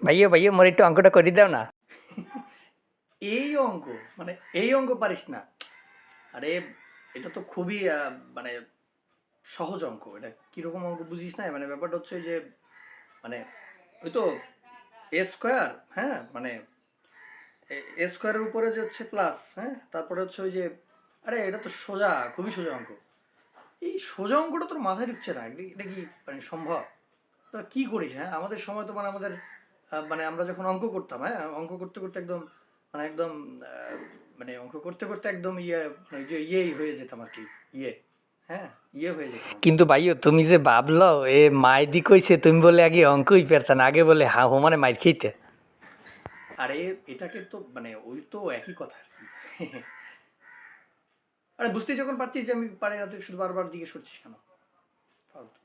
ভাইয়া ভাইয়া মোর একটু অঙ্কটা করে দাও না। এই অঙ্ক মানে এই অঙ্ক পারিস না? আরে এটা তো খুবই মানে সহজ অঙ্ক। এটা কিরকম অঙ্ক বুঝিস না? মানে ব্যাপারটা হচ্ছে যে মানে ওই তো এ স্কোয়ার, হ্যাঁ, মানে এ স্কোয়ারের উপরে যে হচ্ছে প্লাস, হ্যাঁ, তারপরে হচ্ছে ওই যে, আরে এটা তো সোজা, খুবই সোজা অঙ্ক। এই সোজা অঙ্কটা তোর মাথায় ঢুকছে না, এটা কি মানে সম্ভব? তোরা কি করিস? হ্যাঁ, আমাদের সময় তো মানে আমাদের মানে আমরা যখন অঙ্ক করতাম, হ্যাঁ, অঙ্ক করতে করতে একদম মানে একদম মানে অঙ্ক করতে করতে একদম মানে ওই যে ইয়েই হয়ে যেতাম আর কি, ইয়ে, হ্যাঁ, ইয়ে হয়ে যেতাম। কিন্তু ভাইও তুমি যে ভাবলো এ মাইদি কইছে তুমি বলে আগে অঙ্কই পারতা না, আগে বলে হা হো মানে মাইর খেতে। আরে এটাকে তো মানে ওই তো একই কথা আর কি। আরে বুঝতেই যখন পারছিস যে আমি পারি না, তুই শুধু বারবার জিজ্ঞেস করছিস কেন? ফালতু।